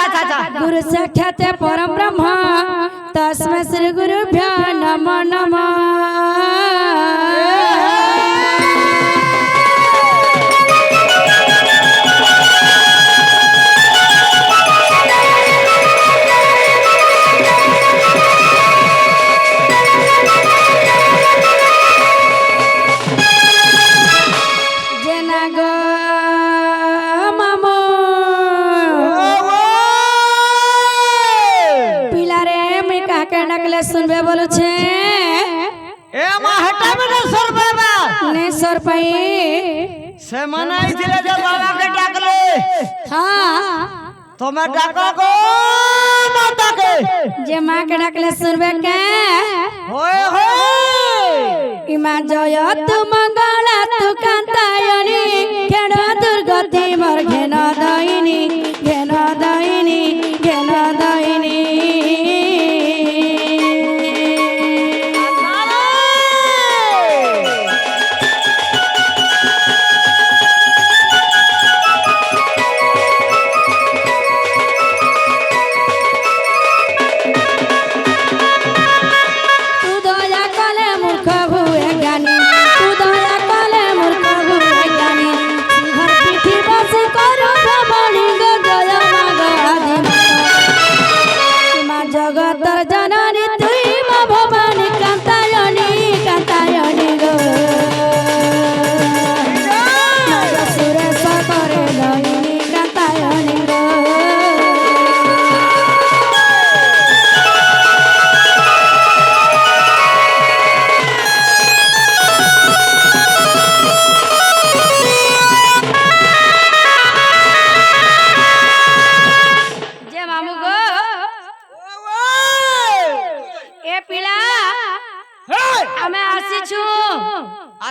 गुरु साक्षात परम ब्रह्म तस्मै श्री गुरुभ्यो नमो नमः। सुनबे बोलो छे ए मा हटाबे न सर बाबा ने सर पाई से मनाई दिले जे बाबा के डाकले हां तो मैं डाका को माता के जे मां के डाकले सुनबे के होय होय इमा जय तू मंगला तू कांतायनी घेन दुर्गति मोर घेन दइनी घेन दइनी घेन दइनी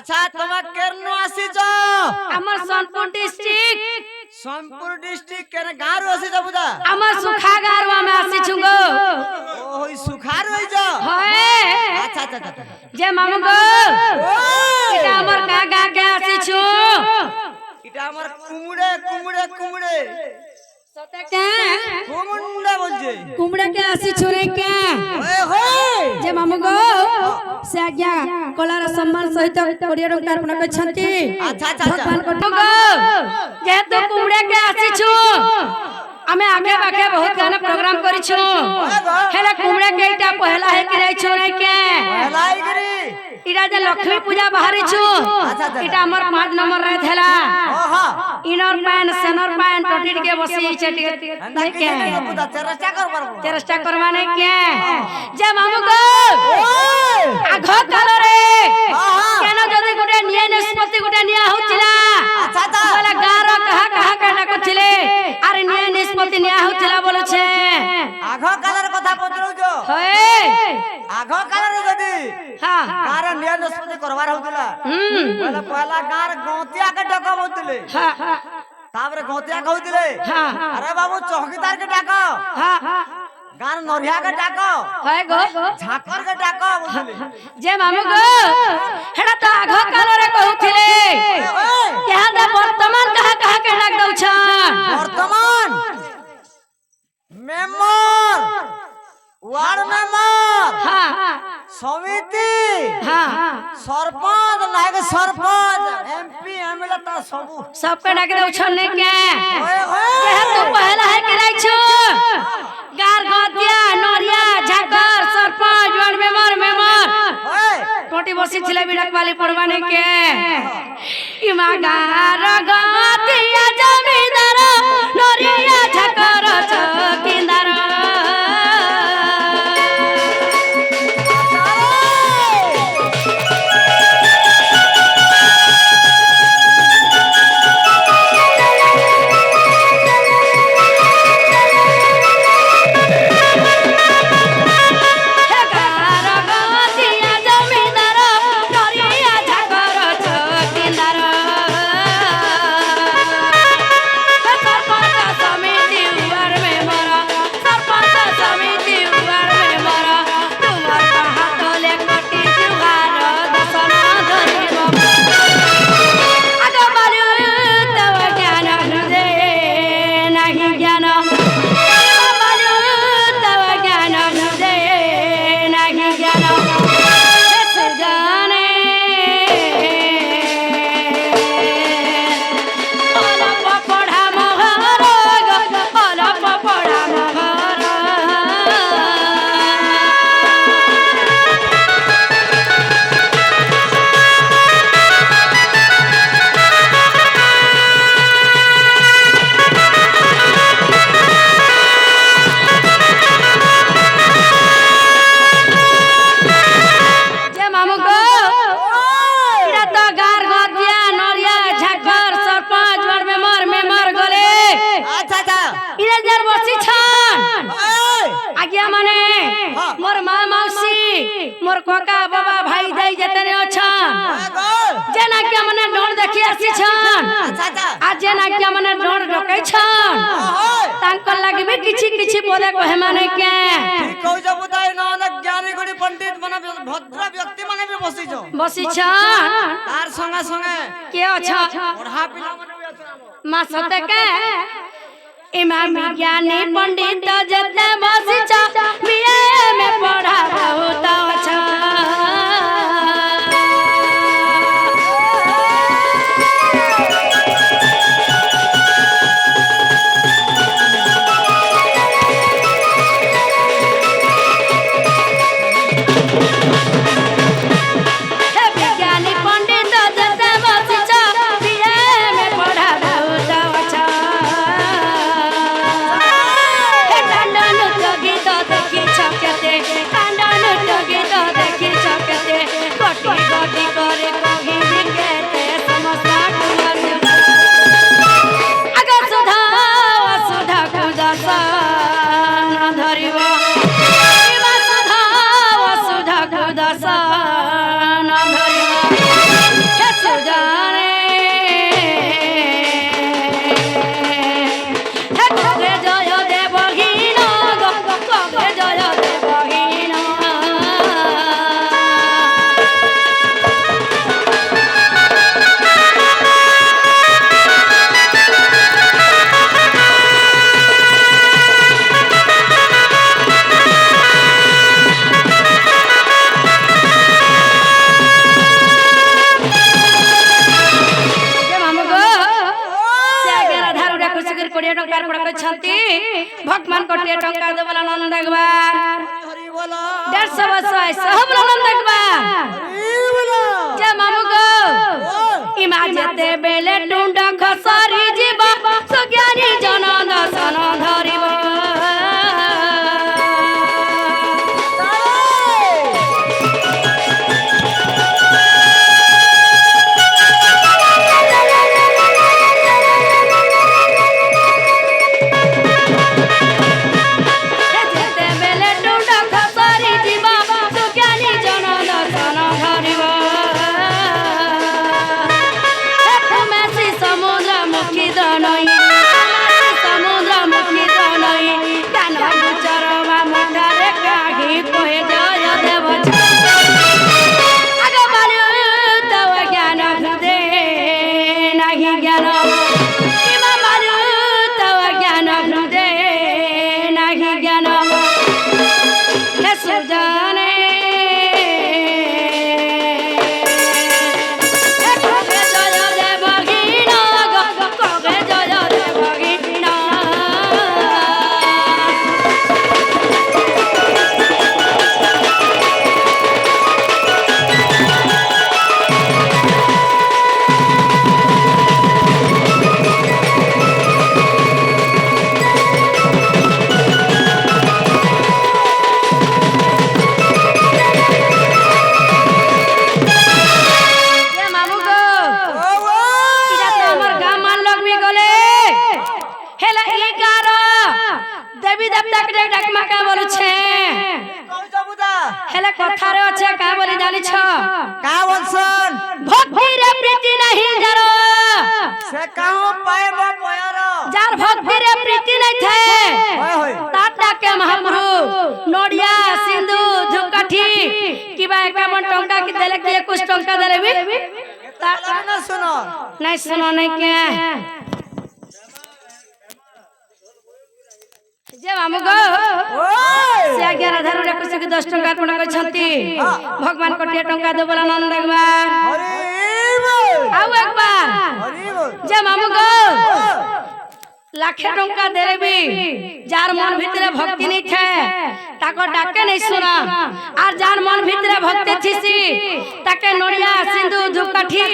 अच्छा तुम केरनो आसी जो हमर सोनपुर डिस्ट्रिक्ट के गार आसी जो बुदा हमर सुखा गारवा में आसी छुगो ओही सुखार होई जो होए अच्छा जे मामू गो इटा हमर काका के आसी छु इटा हमर कुमड़े सते के कुमुंडा बोलजे कुमड़ा के आसी छोरे के होय जे मामू गो से आज्ञा कलार सम्मान सहित कोडिया टंका अर्पण करछंती अच्छा भगवान को गो जे तो कुमड़ा के आसी छु हमें आगे बाके बहुत गाना प्रोग्राम करी छु हेला कुमड़ा के इटा पहला है कि रही छोरे के पहला ही करी इटा जे लक्ष्मी पूजा बाहरी छु इटा हमर 5 नंबर रहे थेला ओहा इनर पैन सेनर पैन टोटिट के बसी चटी नहीं के बुदा चेष्टा करवाने के जे मामू गो आघो कालो रे केनो जदी गुटे निया निष्पत्ति गुटे निया होतिला अच्छा बोला गारो कहा काटा करथिले अरे निया निष्पत्ति निया होतिला बोलो छे आघो कालर কথা পত্রউ जो होए आघो कालर जदी हां गार निया निष्पत्ति करवार होतिला बोला पहला गार गोतिया के डका होतिले हां ताबरे गोतिया कहउतिले हां अरे बाबू चौकीदार के डाको हां गार नरिया के डाको होए गो झाकर के डाको बोलले जे मामू गो हेडा त आघो कालो रे कहउथिले यहां द वर्तमान कहा के डाक दउ छ वर्तमान मेंबर वार्ड मेंबर हां समिति हां सरपंच नायक सरपंच एमपी एमएलए ता सब के डाक दउ छ ने के ओए यह तो पहला है कि रही छु गार गतिया नरिया झाकर सरपंच वार्ड मेंबर टोटी बसी छिले बिडक वाली पड़वाने के इमा गार गतिया जमीदार नरिया झाकर चौकीदार समय বসি ছান এই আজ্ঞা মানে হ্যাঁ। মোর মা মাউসি মোর কাকা বাবা ভাই দাই যেতে অছান গোল যে নাকি মানে ডর দেখি আসি ছান আচ্ছা আচ্ছা আর যে নাকি মানে ডর ডকাই ছান ওই তাঙ্কর লাগবে কিছু কিছু বলে কহে মানে কে ঠিক কইছ বুদাই না অনেক জ্ঞানী গুণী পণ্ডিত মানে ভদ্র ব্যক্তি মানে বি বসিছ বসি ছান তার সঙ্গে সঙ্গে কে অছ পড়া পিলা মানে বি আছে মা সতে কে ইমাম বিজ্ঞানী পণ্ডিত যেতে বসি ছা বিয়ে মে পড়া বহুত অছ हे विज्ञानी पंडित जते बसिछ बिए में पढ़ा बहुत अच्छा हे कांडन तो गीत देखि छकते कांडन तो गीत देखि छकते गोटी गोटी करे कहि बिकेते समस्या कुमार आगे सुधा सुधा कुदसन धरिबो इमा सुधा सुधा कुदसन धरिबो हे सुजाने हे कगे जय देवहीन कगे जय देवहीन ଯେ ମାମୁ ଗୋ ସେ ଆଜ୍ଞା ରାଧାରୁ ଡାକୁଛି କରି 20 ଟଙ୍କାର ପଡା କରିଛନ୍ତି ଭଗବାନ କୋଟିଏ ଟଙ୍କା ଦେବଲା ନନ୍ଦ ଦେଖବା হরি বলো 150 ବର୍ଷ ସହବ ନନ୍ଦ ଦେଖବା হরি বলো ଯେ ମାମୁ ଗୋ ও ইমা যেতে বেলে টুন্ড খসরি জীব সুজ্ঞানী জন দর্শন ধরিব যেতে বেলে টুন্ড খসরি জীব সুজ্ঞানী জন দর্শন ধরিব মেসি সমুদ্র মুখী দনই সমুদ্র মুখী দনই কান গুচর বা মুঠারে কাহি কহে জয় দেব আগ বালু তব জ্ঞান হৃদে নাহি জ্ঞান কিমা বালু তব জ্ঞান হৃদে নাহি জ্ঞান হে সুজানে কগে জয় দেবহীন কগে জয় দেবহীন যে মামু গো ও ও ইটা তো আমার গাঁ মান লগবি গলে হেলা ই গার দেবী দেবতাকে ডাকমা কা বলছে কইছ বুদা হেলা কথারে আছে কা বলি জানিছ কা বলছন ভক্তি রে প্রীতি নাহি যার সে কাহো পাইব পয়ার যার ভক্তি রে প্রীতি নাই থে হয় হয় তার ডাকে মহাপ্রভু নড়িয়া সিন্ধু ধূপকাঠি কিবা 51 টঙ্কা কি দেলে কি 21 টঙ্কা দেলে বি তাহলে না শুনো নাই শুনো নাই কে যে মামু গো ওই ସେ ଆଜ୍ଞା ରାଧାରୁ ଡାକୁଛି କି 10 ଟଙ୍କା ଅର୍ପଣ କରିଛନ୍ତି ଭଗବାନ କୋଟିଏ ଟଙ୍କା ଦେବଲା ନନ୍ଦ একবার হরি বল ଆଉ একবার হরি বল যে মামু গো লাখে টঙ্কা দেলে বি যার মন ভিতরে ভক্তি নেই থাকে তাকে ডাকে নেই শোনা আর যার মন ভিতরে ভক্তি থিসি তাকে নড়িয়া সিন্ধু ধূপকাঠি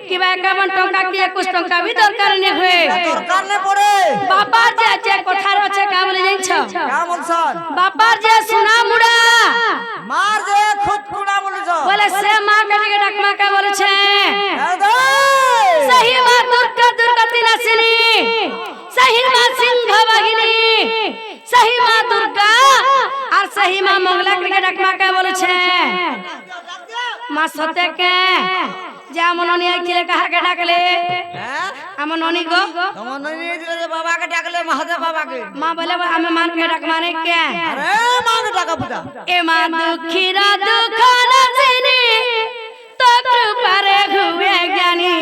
কিবা 51 টঙ্কা কি 21 টঙ্কা भी দরকার নেই हुए দরকার নে পড়ে বাপার যে কথার আছে কা বলে জানছ কা বলছন বাপার যে সোনা মুড়া মার যে খুদ কুড়া বলছ বলে সে মা কাটিকে ডাকমা কা বলেছে এই सही माँ दुर्गा दुर्गति नाशिनी सही माँ सिंह वाहिनी सही माँ मंगला के डाकमा के बोलছে মা সতে কে যে আমার ননি আইছিলে কাহা কে ডাকলে হ্যাঁ আমার ননি গো তোমার ননি দিলে যে বাবা কে ডাকলে মহাদেব বাবা কে মা বলে আমি মান কে ডাকমা নে কে আরে মা কে ডাকা পুতা এ মা দুঃখীরা দুঃখ না জানি তো কৃপারে হুয়ে জ্ঞানী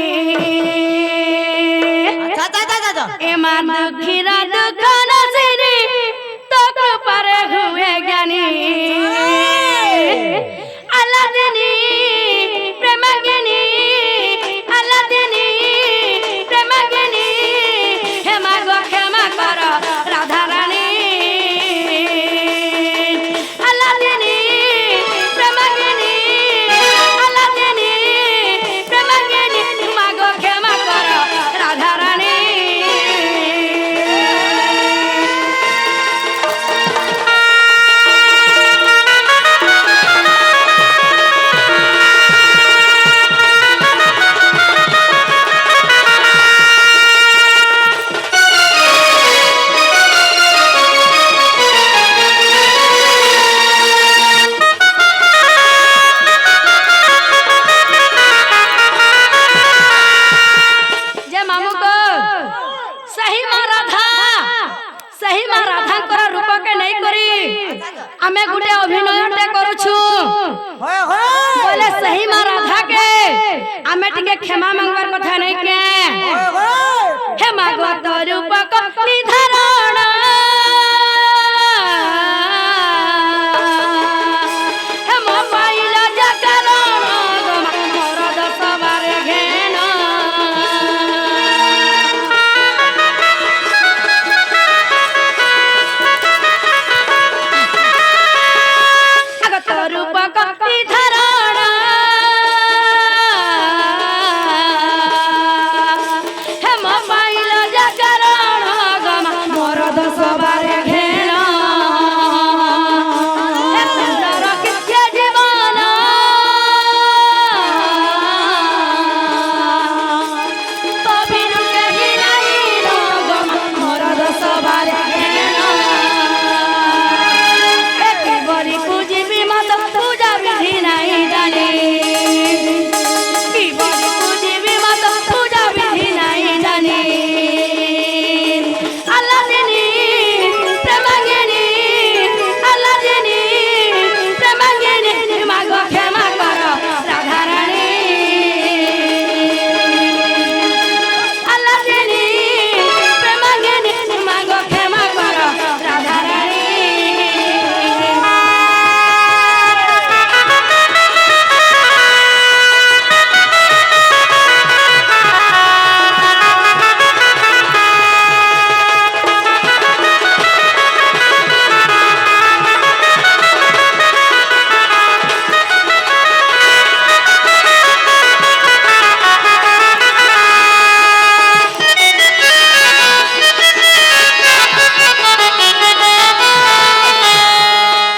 আচ্ছা এ মা দুঃখীরা দুঃখ না জানি তো কৃপারে হুয়ে জ্ঞানী আলাদিনী প্রেমাগিনী আলাদিনী প্রেমাগিনী হে মা গো ক্ষমা কর রাধা রানী আলাদিনী প্রেমাগিনী আলাদিনী প্রেমাগিনী মা গো ক্ষমা কর রাধা রানী যে মামুকো সহি মা রাধাଙ୍କର রূপকে নেই করি আমি গুটে অভিনয়তে করুছু হয় হয় বলে সহি মা রাধাকে আমি টিকে ক্ষমা মাঙ্গবার কথা নাই কে হয় হয় হে মা গো তো রূপক নিধারণ হে মো পাইল জাগরণ গো মা মোর দশবারে ঘেন আগত রূপক নিধারণ হে মো পাইল জাগরণ গো মা মোর দশবারে ঘেন হে সুন্দর কিছু জীবন তবিরু কেহি নাই গো মা মোর দশবারে ঘেন একি বলি পুজিবি মত পূজা বিধি নাই জানি কি বলি পুজিবি মত পূজা বিধি নাই জানি আলাদিনী প্রেমাগিনী আলাদিনী প্রেমাগিনী মা গো ক্ষমা কর রাধা রানী আলাদিনী প্রেমাগিনী মা গো ক্ষমা কর রাধা রানী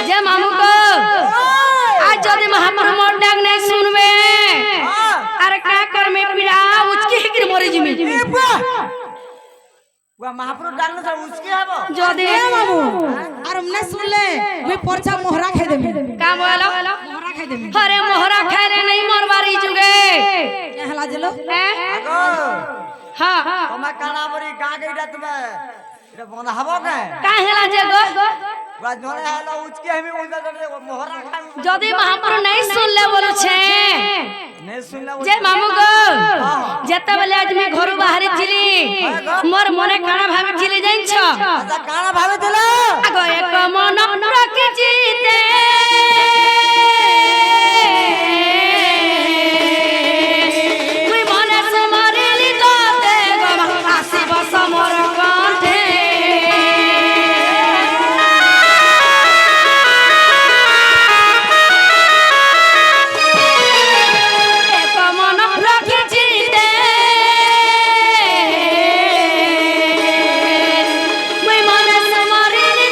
যে মামুকো आज যদি মহাপ্রভু মোর ডাক নাই শুনবে আর কা করমে পিড়া উচকি হিকির মরি জিমি ওয়া মহাপ্রভু ডাকলে তো উচকে হবো যদি বাবু আর মনে শুনলে মুই পরচা মোহরা খাই দেবি কা বলো মোহরা খাই দেবি আরে মোহরা খাইলে নাই মোর বাড়ি যুগে হেলা জেলো আগো হ্যাঁ তোমা কানা বরি গা গইটা তুমি এটা বন্ধ হবো কে কাহেলা যে গো ওয়া জনে হলো উচকে আমি উইলা দে মোহরা খাই যদি মহাপ্রভু নাই শুনলে বলছে নে শুনলা যে মামু গো যেতেবেলে আজ আমি ঘরু বাহারি ছিলি মোর মনে কানা ভাবিছিলি জানছ আচ্ছা কানা ভাবে দিলে আগো এক মন রাখিছিতে তুই মনে সুমরিলি তোতে গো মা আসিব সমর কণ্ঠে এক মন রাখিছিতে তুই মনে সুমরিলি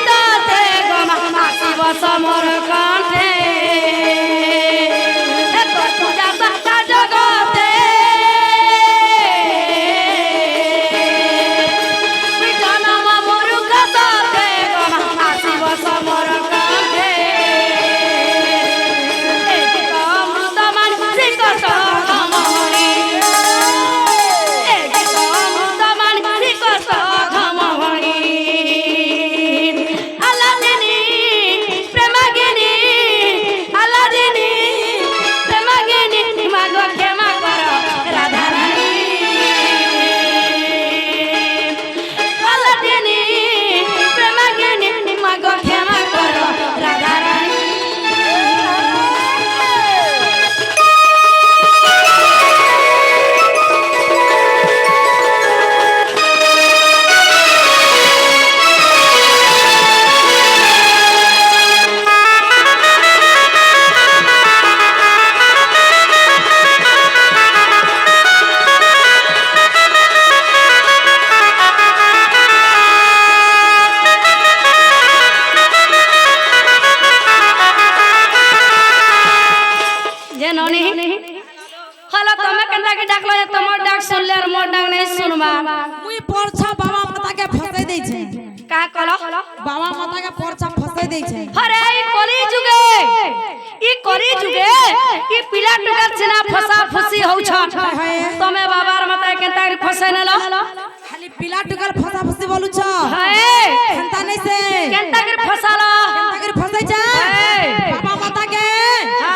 কলো বাবা মাতাকে পরচা ফসাই দেইছে আরে এই কলি যুগে ই পিলা টুকার ছিনা ফসা ফুসি হউছ তুমি বাবার মাথায় কেনতা করে ফসাই নেলো খালি পিলা টুকার ফসা ফসি বলুছ হ্যাঁ কেনতা নাই সে কেনতা করে ফসালো কেনতা করে ফসাইছে বাবা মাতাকে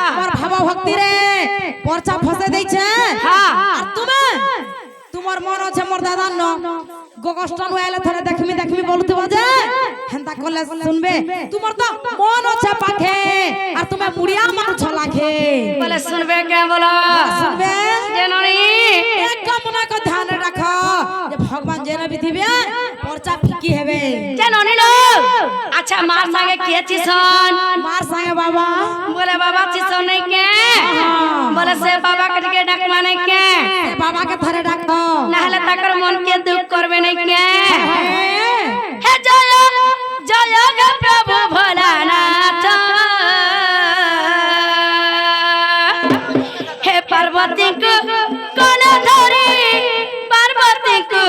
তোমার ভাবা ভক্তি রে পরচা ফসাই দেইছে হ্যাঁ আর তুমি তোমার মন আছে মোর দাদা ন গোগস্টন ওয়ালে ধরে দেখমি বলতে বাজে হেনতা করলে শুনবে তোমার তো মন আছে পাখে আর তুমি মুড়িয়া মারছ লাখে বলে শুনবে কে বলো শুনবে জেননি একটা মনে কো ধ্যান রাখো যে ভগবান যেন বিধিবে পরচা ফিকি হবে জেননি লো আচ্ছা মার সঙ্গে কে চিছন মার সঙ্গে বাবা বলে বাবা চিছন নাই কে বলে সে বাবা কে ডাক মানে কে বাবাকে ধরে ডাকো না হলে তাকর মন কে দুঃখ করবে নাই কে হে জয় জয় গে প্রভু ভোলানাথ হে পার্বতী কো কোলে ধরি পার্বতী কো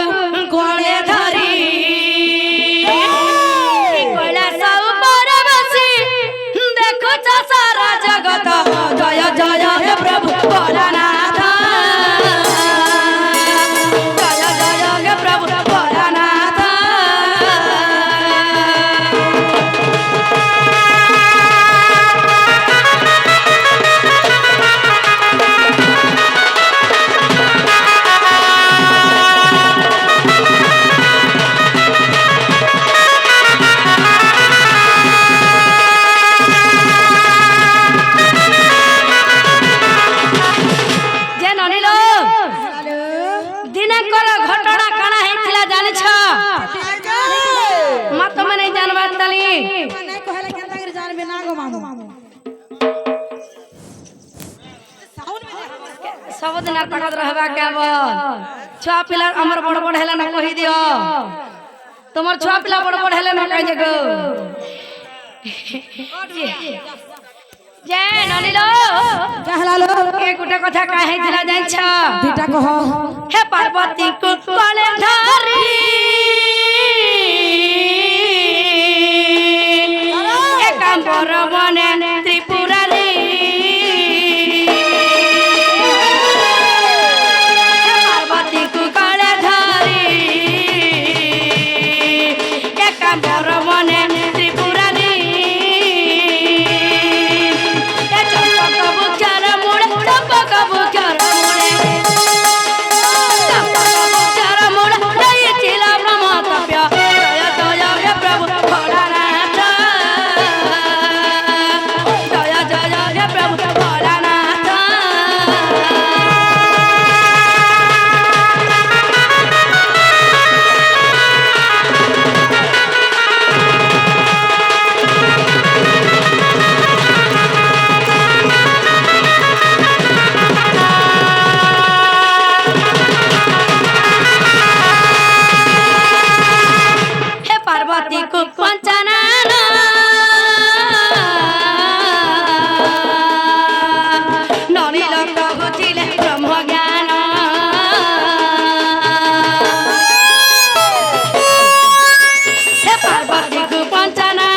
কোলে ধরি কৈলাস উপরে বসি দেখুছ সারা জগত জয় জয় হে প্রভু ভোলানাথ জয় জয় হে প্রভু ভোলানাথ যে ননিল দিনাকর ঘটনা কানা হেইছিলা জানিছ মা তুমি নাই জানবার তালি নাই কহলে কেনতা করে জানবে না গো মামু सबदिन ताकत रहबा केवल छुआ पिला हमर बड़ बड़ हेला ना कहि दियो तुम्हार छुआ पिला बड़ बड़ हेला ना कहि जगो जे ननिलो कहलालो ए गुटे कथा काहे दिला जाइछ দুইটা কহ हे पार्वती को कोले धरी एकांबर बने त्रिपुरारी पार्वती को कोले धरी एकांबर बने त्रिपुरारी ए चंपक बुझर मुड़े चंपक बुझर मुड़े पार्वती को पंचना ननी लोक बुझिले ब्रह्म ज्ञान हे पार्वती को पंचना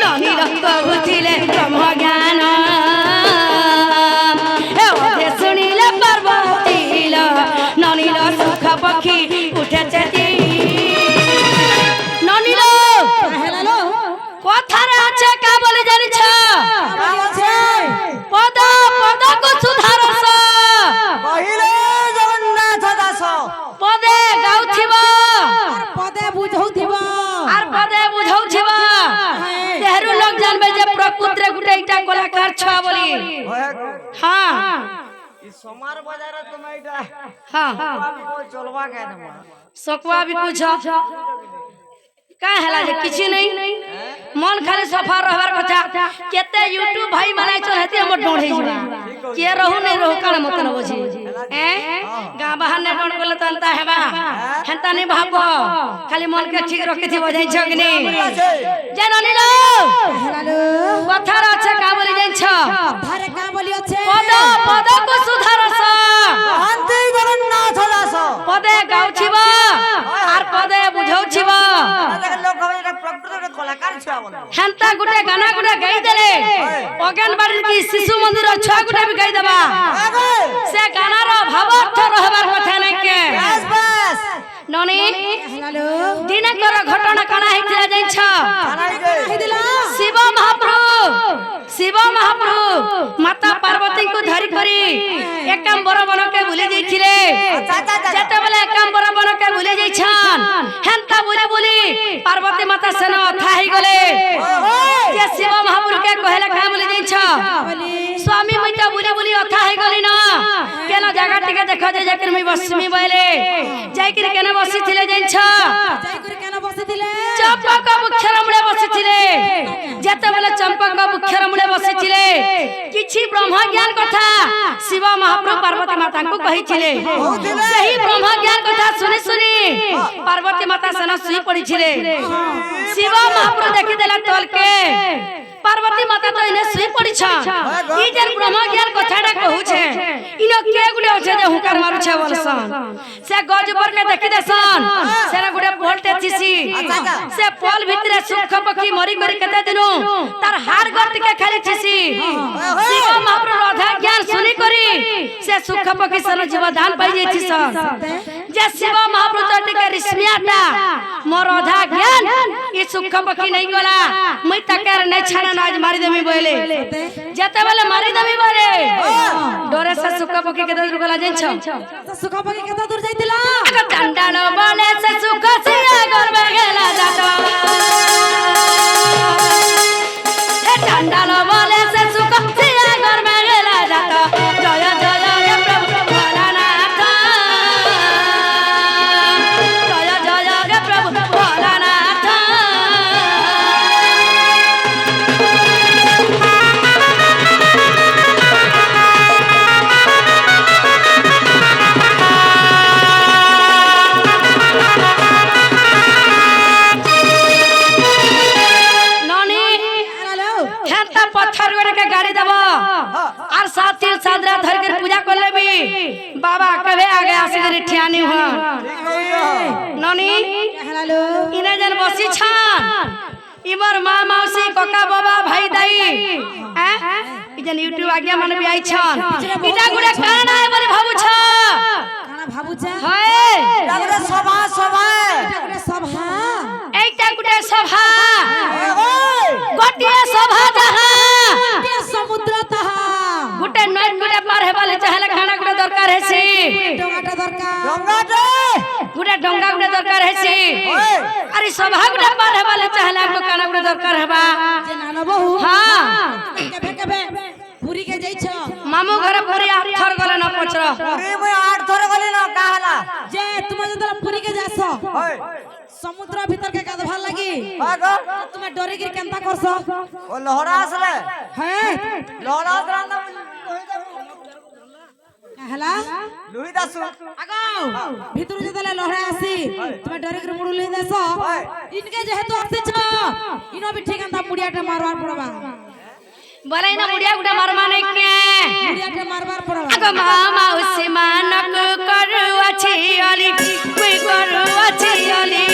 ननी लोक बुझिले ब्रह्म ज्ञान हे ओधे सुनिले पार्वती लो ननी लो सुख पक्षी उठेছে ননিলো कहलालो কথারে আছে কা বলে জানিছ আছে পদ পদকো সুধারস কহিলে জগন্নাথ দাস পদে গাউথিব পদে বুঝাউথিব আর পদে বুঝাউথিব তেহরু লোক জানবে যে প্রকৃতিরে গুটে এটা কলাকার ছ বলি হ্যাঁ ই সমার বাজারে তুমি এটা হ্যাঁ কই চলবা কেন सकवा भी कुछ का हला जे किछि नहीं मन खाली सफा रहबार कथा केते यूट्यूब भाई बनाइ छ हेते हमर डोढे जिबा के रहू नहीं रहू कान मत न बजी गा बाहर ने डोन बोले तंता हेबा हेंता नहीं भाबो खाली मन के ठीक रखि थी बजाइ छ कि नहीं जाननी लो कहलालो कथा আছে का बोली जाई छ ধারে কা বলি আছে पद पद को सुधारस শান্তি জগন্নাথ দাস पदे गाउछिबा छुआ बोल হেনতা গুটে গানা গুটে গাই দেলে অঙ্গনবাড়ির কি শিশু মন্দির ছুয়া গুটে বি গাই দেবা সে গানার ভাবার্থ রহবার কথা নাই কে बस बस ননি হ্যালো দিনকর ঘটনা কানা হইছিল জানছ खानाई गए দিলা শিব মহাপ্রভু মাতা পার্বতী কো ধরি করি একাম্বর বনকে ভুলে যাইছিলে যেতেবেলে একাম্বর বনকে ভুলে যাইছন হেনতা বলি বলি পার্বতী মাতা সেন থাই গলে যে শিব মহাপ্রভুকে কহেলে কা বলি যাইছ স্বামী মইতা বলি বলি অথা হই গলি না কেন জায়গা টিকে দেখো যে যাকির মই বসমি বলে যাইকির কেন বসিছিলে জানছ যাই করে কেন বসেছিলে চম্পক বৃক্ষর মূলে বসিছিলে যেতেবেলে চম্পক বৃক্ষর মূলে বসিছিলে কিছু ব্রহ্ম জ্ঞান কথা শিব মহাপ্রভু পার্বতী মাতাଙ୍କୁ কহিছিলে সেই ব্রহ্ম জ্ঞান কথা শুনি শুনি পার্বতী মাতা সেন শুই পড়িছিলে শিব মহাপ্রভু দেখি দেলা তলকে পার্বতী মাতা তো ইনে শুই পড়িছ ই যে ব্রহ্ম জ্ঞান কথাটা কহুছে ইনো কে গুলে আছে যে হুকার মারুছে বলছন সে গজ উপর কে দেখি দেছন সেরা গুডে পোলতে থিসি সে পোল ভিতরে সুখ পক্ষী মরি করি কেতে দিনু তার হাড় গটকে খালি থিসি শিব মহাপ্রভু রাধা জ্ঞান শুনি করি সে সুখ পক্ষী সন জীবদান পাই যাইছিস যে শিব মহাপ্রভু টিকে রিস্মিয়াটা মোর রাধা জ্ঞান ই সুখ পক্ষী নাই গলা মই তাকে নাই ছাড়া আজ মারি দেমি বলে যেতেবেলে মারি দেমি বলে ডরে সে সুখ পক্ষী কেতে দূর গলা জানছ সুখ পাখি কত দূর যাইতিলা চান্ডাল বলে সে সুখ সিয়া গর্বে গেলা যাত এ চান্ডাল বলে সে সুখ সিয়া গর্বে গেলা যাত জয় জয় হে প্রভু ভোলানাথ জয় জয় হে প্রভু ভোলানাথ হেনতা পথর গড়ে के गाड़ी देब और साथ तीन सादरा धर के पूजा कर लेबी बाबा कबे आगे आसिक ठियानी हो ननी হ্যালো इने जन बसी छान इमर मां मौसी कका बाबा भाई दाई हैं इ जन यूट्यूब आज्ञा मन भी आई छान इटा गुडे कारण आए बोली भाबू छ কানা ভাবুছা है लगरे सभा सभा এটা সভা এইটা গুডে সভা গোটিয়ে সভা যাহা তে সমুদ্র তাহা গুটে নয় গুটে পার হেবালে চাহলে খানা গুটে দরকার হেছি ডঙ্গাটা দরকার गंगा दे गुटे डोंगा गुटे दरकार हेसी अरे सभा गुटे पार हेबाले चाहला को काना गुटे दरकार हेबा যে নানা বহু हां কেবে কেবে পুরি কে যাইছ मामू घर पूरी आथर गले न पचर पूरी में 8 थोड़े गली ना काहला যে তুমি যদি পুরি কে যাস ओए সমুদ্র ভিতর কে গাধবার লাগি आगो তুমি ডরে কি কেনতা করছ ओ लोहरा असले হ্যাঁ लोहरा द्रांदा হলা लुही दासु আগাও ভিতর যদি লহরা আসি তুমি ডরে কি মুড়ু লই দেছ ইনকে যেহেতু আসিছ ইনো বি ঠিক আন্তা মুড়িয়াটা মারবার পড়বা बोले न मुड़िया गुटे मारमा नै के মুড়িয়াটা মারবার পড়বা अगो मामा उसे मानक करू अछि अली कोई करू अछि अली